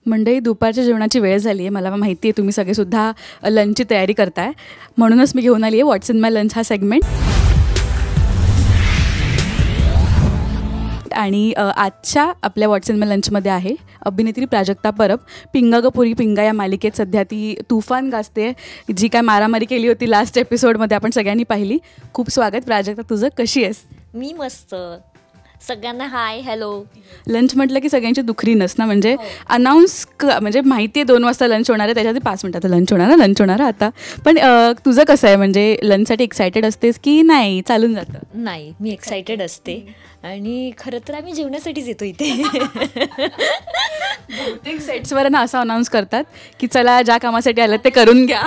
मंडळी, दुपारच्या जेवणाची वेळ झाली आहे. मला माहिती आहे तुम्ही सगळेसुद्धा लंचची तयारी करताय, म्हणूनच मी घेऊन आली आहे व्हॉट्स इन माय लंच हा सेगमेंट. आणि आजच्या आपल्या व्हॉट्स इन माय लंचमध्ये आहे अभिनेत्री प्राजक्ता परब. पिंगा ग पुरी पिंगा या मालिकेत सध्या ती तुफान गाजते. जी काय मारामारी केली होती लास्ट एपिसोडमध्ये आपण सगळ्यांनी पाहिली. खूप स्वागत प्राजक्ता तुझं. कशी आहेस? मी मस्त. सगळ्यांना हाय हॅलो. लंच म्हटलं की सगळ्यांची दुखरी नस ना, म्हणजे अनाऊन्स म्हणजे माहिती आहे 2 वाजता लंच होणार आहे, त्याच्याआधी 5 मिनिटात लंच होणार आता. पण तुझं कसं आहे, म्हणजे लंचसाठी एक्सायटेड असतेस की नाही चालून जातं? नाही, मी एक्सायटेड असते आणि खरं तर आम्ही जेवण्यासाठीच येतो इथे. बहुतेक सेट्सवर ना असं अनाऊन्स करतात की चला ज्या कामासाठी आलं ते करून घ्या.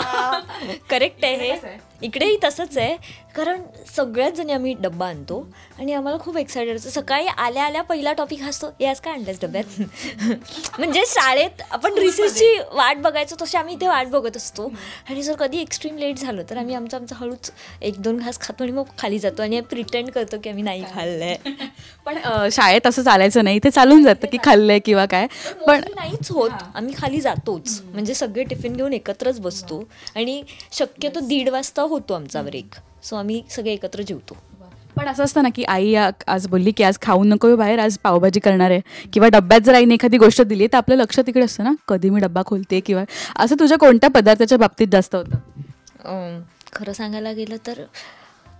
करेक्ट आहे हे. इकडेही तसंच आहे, कारण सगळ्याच जणी आम्ही डब्बा आणतो आणि आम्हाला खूप एक्सायटेड असतं. सकाळी आल्या आल्या पहिला टॉपिक असतो, याच काय आणलंस डब्यात. म्हणजे शाळेत आपण रिसेसची वाट बघायचो तशी आम्ही इथे वाट बघत असतो. आणि जर कधी एक्स्ट्रीम लेट झालं तर आम्ही आमचं हळूच 1-2 घास खातो आणि मग खाली जातो आणि प्रिटेंड करतो की आम्ही नाही खाल्लंय. पण शाळेत असं चालायचं नाही, ते चालून जातं की खाल्लंय किंवा काय. पण नाहीच होत, आम्ही खाली जातोच. म्हणजे सगळे टिफिन घेऊन एकत्रच बसतो आणि शक्यतो 1:30 वाजता होतो आमचा ब्रेक. सो आम्ही सगळे एकत्र जेवतो. पण असं असतं ना की आई आज बोलली की आज खाऊ नको बाहेर, आज पावभाजी करणार आहे, किंवा डब्यात जर आईने एखादी गोष्ट दिली तर आपलं लक्ष तिकडे असतं ना, कधी मी डब्बा खोलते किंवा असं. तुझ्या कोणत्या पदार्थाच्या बाबतीत जास्त होतं? खरं सांगायला गेलं तर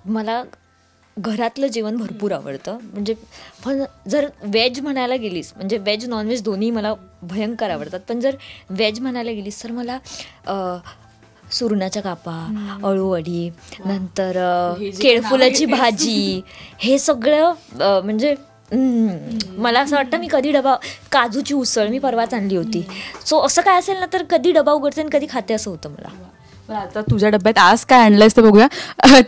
मला घरातलं जेवण भरपूर आवडतं. म्हणजे पण जर व्हेज म्हणायला गेलीस, म्हणजे व्हेज नॉनव्हेज दोन्ही मला भयंकर आवडतात. पण जर व्हेज म्हणायला गेलीस तर मला सुरणाच्या कापा, अळूवडी, नंतर केळफुलाची भाजी, हे सगळं म्हणजे मला असं वाटतं मी कधी डबा, काजूची उसळ मी परवाच आणली होती. सो असं काय असेल ना तर कधी डबा उघडते आणि कधी खाते असं होतं मला. आता तुझ्या डब्यात आज काय आणलंयस ते बघूया.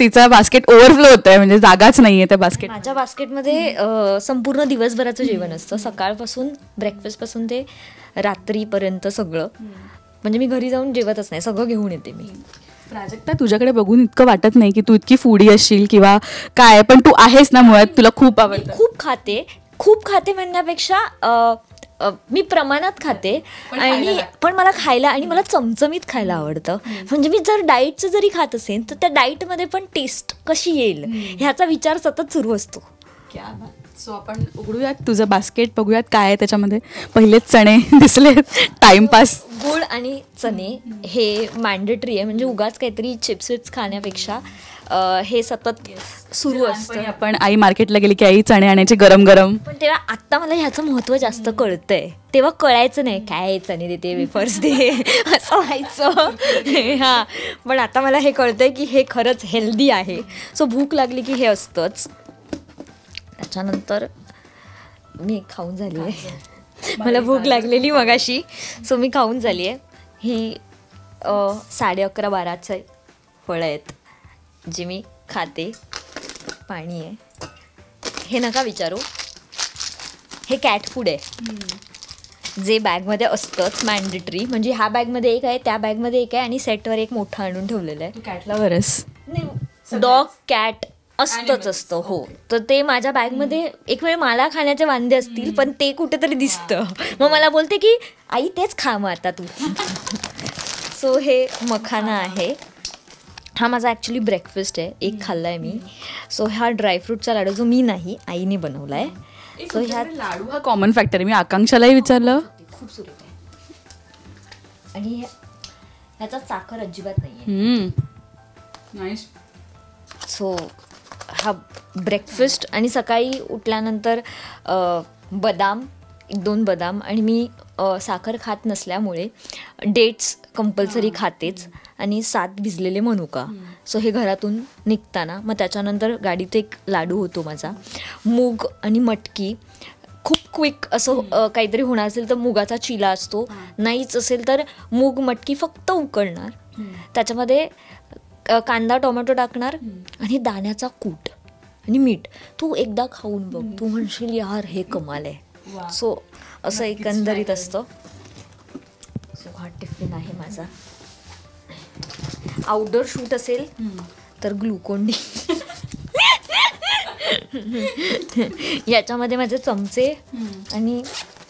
तिचा बास्केट ओव्हरफ्लो होत आहे, म्हणजे जागाच नाहीये त्या बास्केट. माझ्या बास्केटमध्ये संपूर्ण दिवसभराचं जेवण असतं, सकाळपासून ब्रेकफास्टपासून ते रात्रीपर्यंत सगळं. म्हणजे मी घरी जाऊन जेवतच नाही, सगळं घेऊन येते मी. प्राजक्ता, तुझ्याकडे बघून इतकं वाटत नाही की तू इतकी फूडी असशील किंवा काय, पण तू आहेस ना मुळात, तुला खूप आवडतं. खूप खाते म्हणण्यापेक्षा मी प्रमाणात खाते. आणि पण मला खायला आणि मला चमचमीत खायला आवडतं. म्हणजे मी जर डाएटचं जरी खात असेल तर त्या डाएटमध्ये पण टेस्ट कशी येईल ह्याचा विचार सतत सुरू असतो. सो आपण उघडूयात तुझं बास्केट, बघूयात काय आहे त्याच्यामध्ये. पहिलेच चणे दिसले, टाइमपास. गुळ आणि चणे हे मॅन्डेटरी आहे, म्हणजे उगाच काहीतरी चिप्स खाण्यापेक्षा हे सतत सुरू असतं. आपण आई मार्केटला गेली की आई चणे आणायचे गरम गरम. पण तेव्हा आत्ता मला ह्याचं महत्त्व जास्त कळतंय. तेव्हा कळायचं नाही, काय चणे देते, वेफर्स दे, असं व्हायचं. हां, पण आता मला हे कळतंय की हे खरंच हेल्दी आहे. सो भूक लागली की हे असतंच. त्याच्यानंतर मी खाऊन झाली आहे, मला भूक लागलेली मगाशी, सो मी खाऊन झाली आहे. ही 11:30-12चे फळं आहेत जे मी खाते. पाणी आहे, हे नका विचारू, हे कॅट फूड आहे जे बॅगमध्ये असतंच मॅन्डेटरी. म्हणजे ह्या बॅगमध्ये एक आहे, त्या बॅगमध्ये एक आहे आणि सेटवर एक मोठं आणून ठेवलेलं आहे. कॅटला बरस नाही, डॉग कॅट असतं. हो, तर ते माझ्या बॅगमध्ये एक वेळ मला खाण्याचे वांदे असतील पण ते कुठेतरी दिसतं. मग मला बोलते की आई तेच खा मग आता तू. सो हे मखाना आहे. हा माझा ॲक्च्युली ब्रेकफास्ट आहे, एक खाल्ला आहे मी. सो हा ड्रायफ्रूटचा लाडू जो मी नाही, आईने बनवला आहे. सो ह्या लाडू हा कॉमन फॅक्टर आहे. मी आकांक्षालाही विचारलं, खूप सुरेख आहे आणि ह्याचा साखर अजिबात नाही आहे. सो हा ब्रेकफास्ट. आणि सकाळी उठल्यानंतर बदाम, 1-2 बदाम, आणि मी साखर खात नसल्यामुळे डेट्स कंपल्सरी खातेच, आणि 7 भिजलेले मनुका. सो हे घरातून निघताना. मग त्याच्यानंतर गाडीत एक लाडू होतो माझा, मूग आणि मटकी. खूप क्विक असं काहीतरी होणार असेल तर मुगाचा चिला असतो, नाहीच असेल तर मूग मटकी फक्त उकळणार, त्याच्यामध्ये कांदा टोमॅटो टाकणार आणि दाण्याचा कूट आणि मीठ. तू एकदा खाऊन बघ, तू म्हणशील यार हे कमाल आहे. सो असं एकंदरीत असतं. सो हा टिफिन आहे माझा. आउटडोर शूट असेल तर ग्लुकोन-डी. याच्यामध्ये माझे चमचे आणि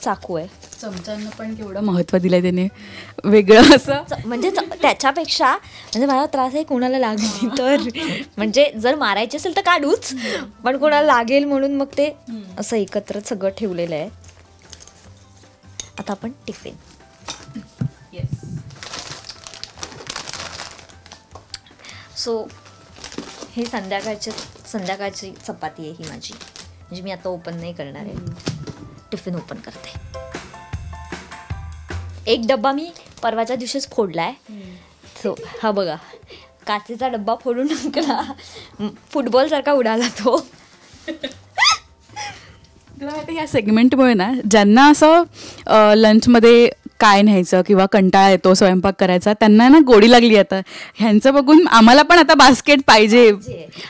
चाकू आहे. चमच्यांना पण केवढं महत्त्व दिलंय त्याने वेगळं असं. म्हणजे त्याच्यापेक्षा म्हणजे मला त्रास आहे कोणाला लागली तर, म्हणजे जर मारायची असेल तर काढूच, पण कोणाला लागेल म्हणून मग ते असं एकत्र सगळं ठेवलेलं आहे. आता आपण टिफिन. सो हे संध्याकाळची चपाती आहे ही माझी, म्हणजे मी आता ओपन नाही करणार आहे. टिफिन ओपन करते. एक डब्बा मी परवाच्या दिवशीच फोडलाय. सो हा बघा, काचेचा डब्बा फोडून टाकला, फुटबॉल सारखा उडाला तो. तुला माहिती या सेगमेंटमुळे ना ज्यांना असं लंचमध्ये काय न्यायचं किंवा कंटाळा येतो स्वयंपाक करायचा, त्यांना ना गोडी लागली आता ह्यांचं बघून. आम्हाला पण आता बास्केट पाहिजे.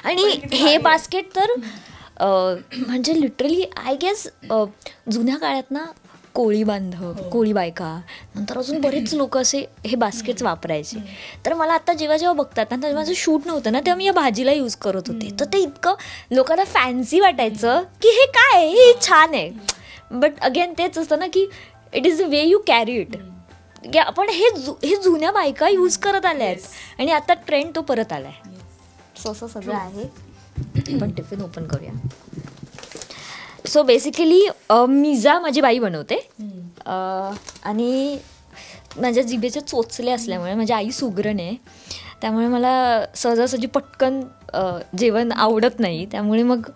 आणि हे बास्केट तर म्हणजे लिटरली आय गेस जुन्या काळात ना कोळी बांधव, कोळी बायका, नंतर अजून बरेच लोक असे हे बास्केट्स वापरायचे. तर मला आता जेव्हा बघतात ना, तेव्हा माझं शूट नव्हतं ना, तेव्हा मी या भाजीला यूज करत होते. तर ते इतकं लोकांना फॅन्सी वाटायचं की हे काय, हे छान आहे. बट अगेन तेच असतं ना की it is the way you carry it. की आपण हे जुन्या बायका यूज करत आल्या आहेत आणि आता ट्रेंड तो परत आलाय. सो असं सगळं आहे. पण टिफिन ओपन करूया. सो बेसिकली मिजा माझी बाई बनवते. आणि माझ्या जिभेचे चोचले असल्यामुळे, माझी आई सुगरण आहे, त्यामुळे मला सहजासहजी पटकन जेवण आवडत नाही. त्यामुळे मग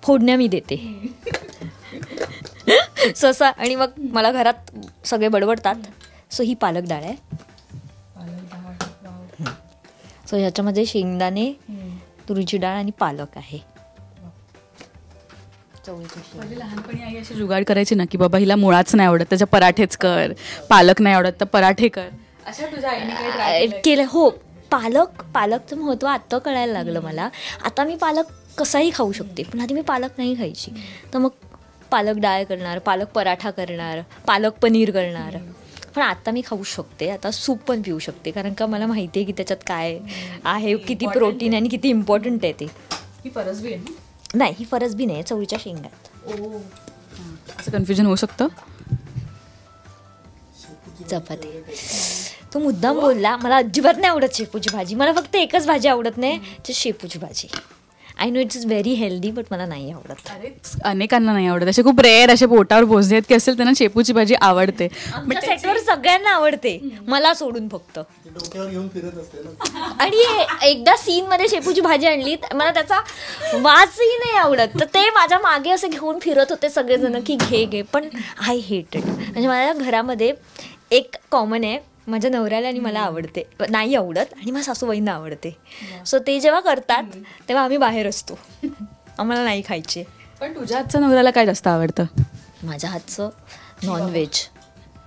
फोडण्या मी देते सहसा. आणि मग मला घरात सगळे बडबडतात. सो ही पालक डाळ आहे. सो ह्याच्यामध्ये शेंगदाणे, तुरीची डाळ आणि पालक आहे. लहानपणी आई अशी जुगाड करायची ना की बाबा हिला मुळाच नाही आवडत, त्याच्या पराठेच कर, पालक नाही आवडत तर पराठे कर. अशा तुझ्या आईने काही केलं? हो, पालकचं महत्त्व आता कळायला लागलं मला. आता मी पालक कसाही खाऊ शकते, पण आधी मी पालक नाही खायची. तर मग पालक डाळ करणार, पालक पराठा करणार, पालक पनीर करणार. पण आता मी खाऊ शकते. आता सूप पण पिऊ शकते, कारण का मला माहिती आहे की त्याच्यात काय आहे, किती प्रोटीन आणि किती इम्पॉर्टंट आहे ते. ही फरसबी आहे ना? नाही, ही फरसबी नाही, चवळीच्या शेंगात. असं कन्फ्युजन होऊ शकतं. चपाती. तो मुद्दाम बोलला, मला अजिबात नाही आवडत शेपूची भाजी. मला फक्त एकच भाजी आवडत नाही, ती शेपूची भाजी. I know it's is very healthy, but मला नाही आवडत. अनेकांना नाही आवडत. असे खूप रेअर असे पोटावर पोचले आहेत की असेल त्यांना शेपूची भाजी आवडते. सेटवर सगळ्यांना आवडते, मला सोडून फक्त. आणि एकदा सीन मध्ये शेपूची भाजी आणली, मला त्याचा वासही नाही आवडत. तर ते माझ्या मागे असे घेऊन फिरत होते सगळेजण की घे. पण आय हेट इट. म्हणजे माझ्या घरामध्ये एक कॉमन आहे, माझ्या नवऱ्याला आणि मला आवडते, नाही आवडत, आणि माझ्या सासूबाईंना आवडते. सो ते जेव्हा करतात तेव्हा आम्ही बाहेर असतो, आम्हाला नाही खायचे. पण तुझ्या हातचं नवऱ्याला काय जास्त आवडतं? माझ्या हातचं नॉनव्हेज.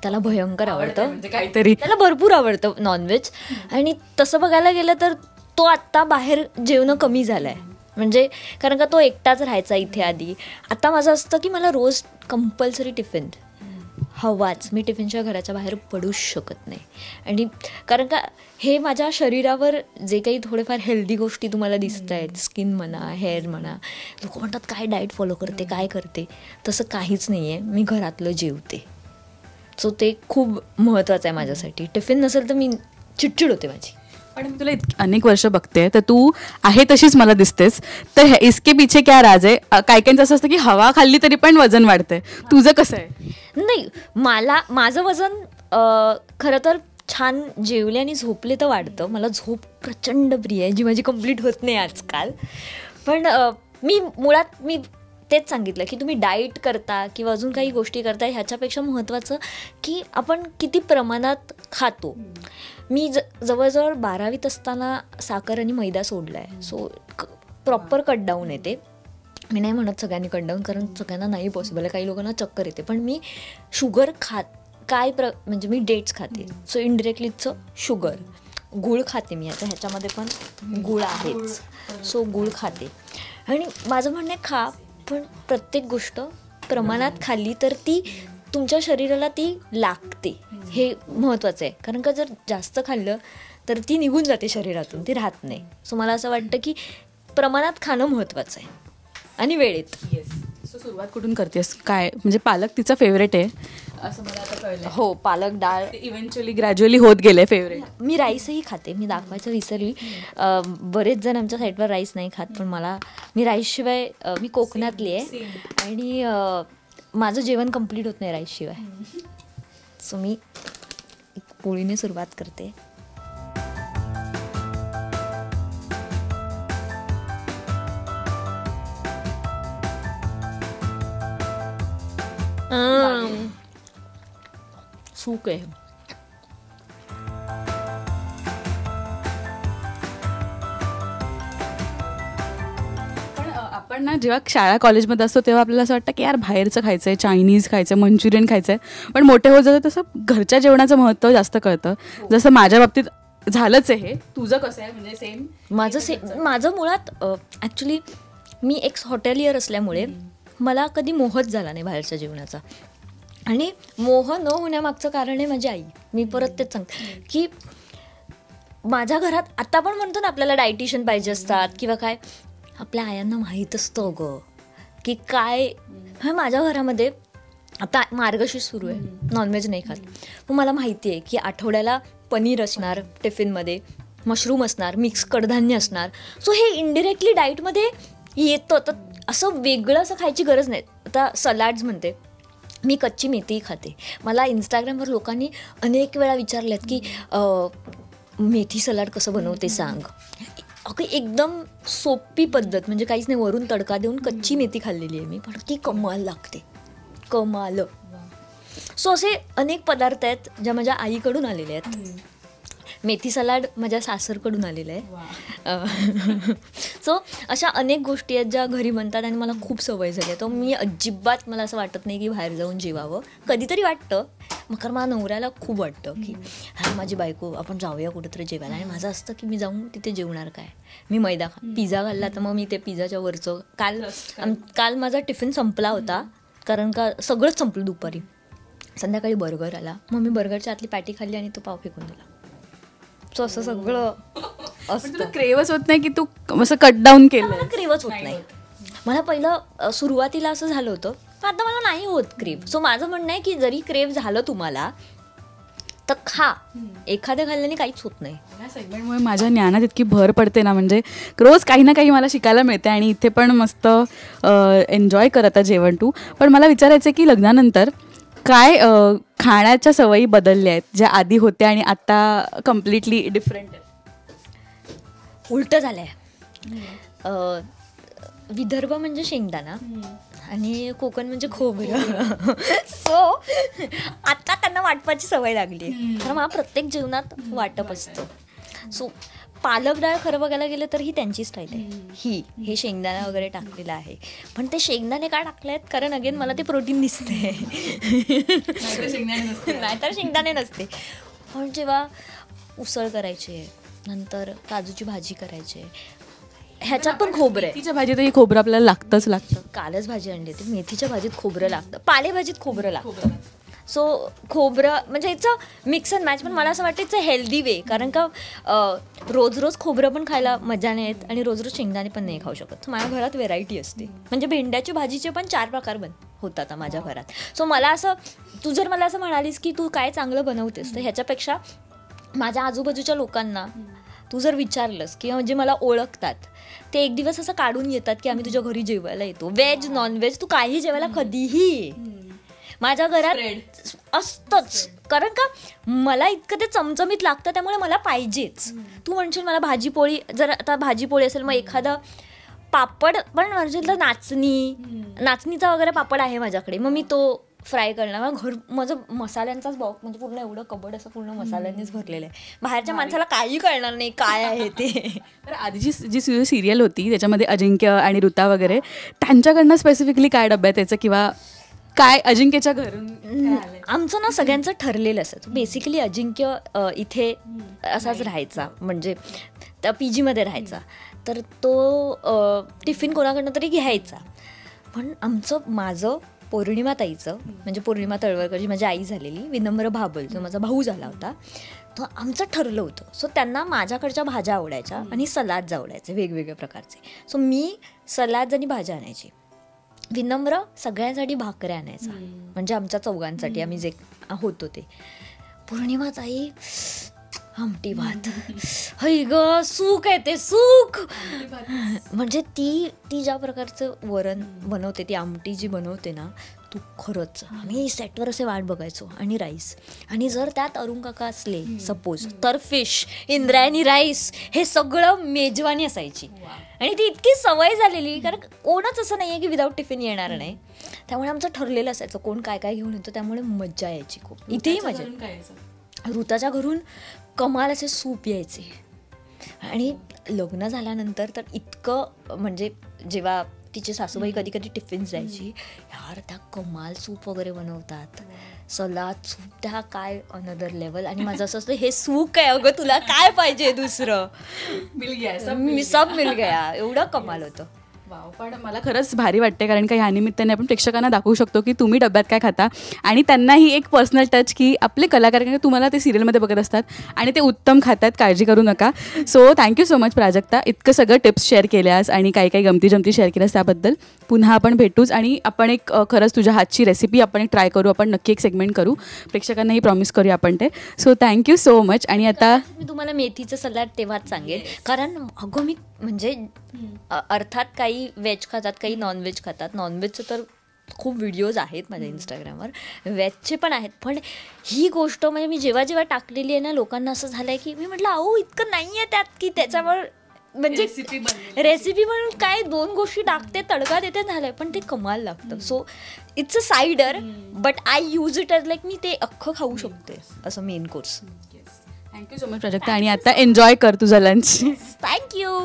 त्याला भयंकर आवडतं. म्हणजे काहीतरी त्याला भरपूर आवडतं नॉनव्हेज. आणि तसं बघायला गेलं तर तो आत्ता बाहेर जेवणं कमी झालं आहे. म्हणजे कारण का तो एकटाच राहायचा इथे आधी. आता माझं असतं की मला रोज कंपल्सरी टिफिन हवाच. मी टिफिनच्या घराच्या बाहेर पडूच शकत नाही. आणि कारण का हे माझ्या शरीरावर जे काही थोडेफार हेल्दी गोष्टी तुम्हाला दिसत आहेत, स्किन म्हणा, हेअर म्हणा, लोक म्हणतात काय डाएट फॉलो करते, काय करते, तसं काहीच नाही आहे. मी घरातलं जेवते. सो ते खूप महत्त्वाचं आहे माझ्यासाठी. टिफिन नसेल तर मी चिडचिड होते माझी. पण मी तुला अनेक वर्ष बघते, तर तू आहे तशीच मला दिसतेस. तर इसके पीछे क्या राज आहे? काही काहींचं असं असतं की हवा खाल्ली तरी पण वजन वाढतंय. तुझं कसं आहे? नाही, माझं वजन खरं तर छान जेवले आणि झोपले तर वाढतं. मला झोप प्रचंड प्रिय आहे, जी माझी कंप्लीट होत नाही आजकाल. पण मी तेच सांगितलं की तुम्ही डाएट करता किंवा अजून काही गोष्टी करता, ह्याच्यापेक्षा महत्त्वाचं की आपण किती प्रमाणात खातो. मी जवळजवळ 12वीत असताना साखर आणि मैदा सोडला आहे. सो प्रॉपर कटडाऊन येते. मी नाही म्हणत सगळ्यांनी कटडाऊन, कारण सगळ्यांना नाही पॉसिबल आहे. काही लोकांना चक्कर येते. पण मी शुगर म्हणजे मी डेट्स खाते. सो इनडिरेक्टलीचं शुगर. गूळ खाते मी. आता ह्याच्यामध्ये पण गूळ आहेच. सो गूळ खाते. आणि माझं म्हणणं आहे खा, पण प्रत्येक गोष्ट प्रमाणात खाल्ली तर ती तुमच्या शरीराला ती लागते. हे महत्त्वाचं आहे. कारण का जर जास्त खाल्लं तर ती निघून जाते शरीरातून, ती राहत नाही. सो मला असं वाटतं की प्रमाणात खाणं महत्त्वाचं आहे आणि वेळेत. सो सुरुवात कुठून करतेस? काय म्हणजे पालक तिचा फेवरेट आहे असं मला आता कळलं. हो, पालक डाळ इव्हेंच्युअली ग्रॅज्युअली होत गेले फेवरेट. मी राईसही खाते, मी दाखवायचं विसरली. बरेच जण आमच्या साईडवर राईस नाही खात, पण मी राईसशिवाय, मी कोकणातली आहे आणि माझं जेवण कम्प्लीट होत नाही राईसशिवाय. सो मी पोळीने सुरुवात करते. सूक आहे. पण आपण ना जेव्हा शाळा कॉलेजमध्ये असतो तेव्हा आपल्याला असं वाटतं की यार बाहेरचं खायचं आहे, चायनीज खायचं आहे, मंचुरियन खायचं आहे. पण मोठे होत जातं तसं घरच्या जेवणाचं महत्त्व जास्त कळतं. जसं माझ्या बाबतीत झालंच आहे. हे तुझं कसं आहे? म्हणजे सेम माझं मुळात ॲक्च्युली मी एक्स हॉटेलियर असल्यामुळे मला कधी मोहच झाला नाही बाहेरच्या जेवणाचा. आणि मोह न होण्यामागचं कारण आहे माझी आई. मी परत तेच सांगते की माझ्या घरात आता पण म्हणतो ना आपल्याला डायटिशियन पाहिजे असतात किंवा काय, आपल्या आयांना माहीत असतं गं की काय. माझ्या घरामध्ये आता मार्गशीर्ष सुरू आहे, नॉनव्हेज नाही खात. मग मला माहिती आहे की आठवड्याला पनीर असणार टिफिनमध्ये, मशरूम असणार, मिक्स कडधान्य असणार. सो हे इनडिरेक्टली डाईटमध्ये येतं. तर असं वेगळं असं खायची गरज नाही. आता सलाड्स म्हणते, मी कच्ची मेथी खाते. मला इंस्टाग्रामवर लोकांनी अनेक वेळा विचारल्यात की मेथी सलाड कसं बनवते सांग. अगं एकदम सोपी पद्धत, म्हणजे काहीच नाही, वरून तडका देऊन कच्ची मेथी खाल्लेली आहे मी, पण ती कमाल लागते, कमाल. सो असे अनेक पदार्थ आहेत ज्या माझ्या आईकडून आलेले आहेत. मेथी सलाड माझ्या सासरकडून आलेलं आहे. सो अशा अनेक गोष्टी आहेत ज्या घरी बनतात आणि मला खूप सवय झाली आहे. तर मी अजिबात, मला असं वाटत नाही की बाहेर जाऊन जेवावं. कधीतरी वाटतं, मग कारण मला नवऱ्याला खूप वाटतं की माझी बायको आपण जाऊया कुठेतरी जेवायला. आणि माझं असतं की मी जाऊन तिथे जेवणार काय, मी मैदा पिझ्झा खाल्ला तर मग मी ते पिझ्झाच्या वरचं, काल माझा टिफिन संपला होता कारण का सगळंच संपलं दुपारी. संध्याकाळी बर्गर आला, मग मी बर्गरच्या आतली पॅटी खाल्ली आणि तो पाव फेकून दिला. सो असं सगळं असतं. क्रेवच होत नाही की तू असं कट डाऊन केलं? मला क्रेवच होत नाही. मला पहिलं सुरुवातीला असं झालं होतं, पण आता मला नाही होत क्रेव. सो माझं म्हणणं आहे की जरी क्रेव झालं तुम्हाला तर खा, एखाद्या खाल्ल्याने काहीच होत नाही. या सेगमेंटमुळे माझ्या ज्ञानात इतकी भर पडते ना, म्हणजे रोज काही ना काही मला शिकायला मिळते आणि इथे पण मस्त एन्जॉय करत जेवण तू. पण मला विचारायचं आहे की लग्नानंतर काय खाण्याच्या सवयी बदलल्या आहेत ज्या आधी होत्या आणि आता कम्प्लिटली डिफरंट आहेत? उलटं झालं आहे. विदर्भ म्हणजे शेंगदाणा आणि कोकण म्हणजे खोबरं. सो आता त्यांना वाटपाची सवय लागली, कारण मला प्रत्येक जेवणात वाटप असतं. सो पालक डाळ खरं बघायला गेलं तर ही त्यांची स्टाईल आहे. हे शेंगदाणा वगैरे टाकलेलं आहे, पण ते शेंगदाणे का टाकले आहेत कारण अगेन मला ते प्रोटीन दिसते, नाहीतर शेंगदाणे नसते. पण जेव्हा उसळ करायची, नंतर काजूची भाजी करायची, ह्याच्यात पण खोबरं आहे. मेथीच्या भाजीतही खोबरं आपल्याला लागतंच. कालच भाजी आणली होती, मेथीच्या भाजीत खोबरं लागतं, पालेभाजीत खोबरं लागतं. सो खोबरं म्हणजे इट्स मिक्स अँड मॅच. पण मला असं वाटतं इट्स अ हेल्दी वे, कारण का रोज रोज खोबरं पण खायला मजा नाही येत आणि रोज रोज शेंगदाणे पण नाही खाऊ शकत. माझ्या घरात व्हेरायटी असते, म्हणजे भेंड्याची भाजीचे पण 4 प्रकार होतात माझ्या घरात. सो मला असं, तू जर मला असं म्हणालीस की तू काय चांगलं बनवतेस, तर ह्याच्यापेक्षा माझ्या आजूबाजूच्या लोकांना तू जर विचारलंस किंवा म्हणजे मला ओळखतात, ते एक दिवस असं काढून येतात की आम्ही तुझ्या घरी जेवायला येतो, व्हेज नॉनव्हेज तू काही जेवायला कधीही माझ्या घरात असतंच. कारण का मला इतकं ते चमचमीत लागतं, त्यामुळे मला पाहिजेच. तू म्हणशील मला भाजीपोळी, जर आता भाजीपोळी असेल मग एखादा पापड पण म्हणशील तर नाचणीचा वगैरे पापड आहे माझ्याकडे, मग मी तो फ्राय करणार. माझं मसाल्यांचाच बॉक्स, म्हणजे पूर्ण एवढं कबड असं पूर्ण मसाल्यांनीच भरलेलं आहे. बाहेरच्या माणसाला काही कळणार नाही काय आहे ते. तर आधीची जी सिरियल होती त्याच्यामध्ये अजिंक्य आणि ऋता वगैरे, त्यांच्याकडनं स्पेसिफिकली काय डब्यात यायचं किंवा काय अजिंक्यच्या घरून? आमचं ना सगळ्यांचं ठरलेलं असायचं. बेसिकली अजिंक्य इथे असाच राहायचा, म्हणजे त्या PG मध्ये राहायचा, तर तो टिफिन कोणाकडनं तरी घ्यायचा. पण माझं पौर्णिमा ताईचं, म्हणजे पौर्णिमा तळवळकर माझी आई झालेली, विनम्र भाबल जो माझा भाऊ झाला होता, तर आमचं ठरलं होतं. सो त्यांना माझ्याकडच्या भाज्या आवडायच्या आणि सलाद आवडायचे वेगवेगळ्या प्रकारचे. सो मी सलाद आणि भाज्या आणायची विनम्र सगळ्यांसाठी भाकऱ्या आणायचा, म्हणजे आमच्या चौघांसाठी आम्ही जे होतो ते. पौर्णिमाताई आमटी भात, हई ग सुख आहे ते सुख. म्हणजे ती ज्या प्रकारचं वरण बनवते, ती आमटी जी बनवते ना, तू खरंच आम्ही सेटवर असे वाट बघायचो. आणि राईस, आणि जर त्यात अरुण काका असले सपोज तर फिश, इंद्रायणी राईस, हे सगळं मेजवानी असायची. आणि ती इतकी सवय झालेली, कारण कोणच असं नाही आहे की विदाऊट टिफिन येणार नाही. त्यामुळे आमचं ठरलेलं असायचं कोण काय काय घेऊन येतो, त्यामुळे मज्जा यायची खूप. इथेही मजा. ऋताच्या घरून कमाल असे सूप यायचे. आणि लग्न झाल्यानंतर तर इतकं, म्हणजे जेव्हा तिचे सासूबाई कधी कधी टिफिन जायची, यार त्या कमाल सूप वगैरे बनवतात, सलाद सूप, त्या काय अनदर लेवल. आणि माझं असं असतं हे सूप आहे अगं, तुला काय पाहिजे दुसरं, सब मिल गया, एवढं कमाल होतं. वाव. पण मला खरंच भारी वाटते, कारण का ह्या निमित्ताने आपण प्रेक्षकांना दाखवू शकतो की तुम्ही डब्यात काय खाता, आणि त्यांनाही एक पर्सनल टच की आपले कलाकार तुम्हाला ते सिरियलमध्ये बघत असतात आणि ते उत्तम खातात, काळजी करू नका. So thank you so much Prajakta, इतकं सगळं टिप्स शेअर केल्यास आणि काही काही गमती शेअर केल्यास त्याबद्दल. पुन्हा आपण भेटूच आणि आपण एक खरंच तुझ्या हातची रेसिपी आपण एक ट्राय करू, आपण नक्की एक सेगमेंट करू, प्रेक्षकांनाही प्रॉमिस करूया आपण ते. So thank you so much. आणि आता मी तुम्हाला मेथीचं सलाड तेव्हाच सांगेल, कारण अगं मी म्हणजे अर्थात काही व्हेज खातात, काही नॉनव्हेज खातात. नॉनव्हेजचं तर खूप व्हिडिओज आहेत माझ्या इंस्टाग्रामवर, व्हेजचे पण आहेत. पण ही गोष्ट म्हणजे मी जेव्हा जेव्हा टाकलेली आहे ना, लोकांना असं झालं आहे की मी म्हटलं अहो इतकं नाही आहे त्यात की त्याच्यावर म्हणजे रेसिपी म्हणून काय 2 गोष्टी टाकते, तडका देते, झालंय. पण ते कमाल लागतं. So it's a cider, but I use it as like मी ते अख्खं खाऊ शकते असं main course. Thank you so much Prajakta. आणि आता एन्जॉय कर तुझं लंच. थँक्यू.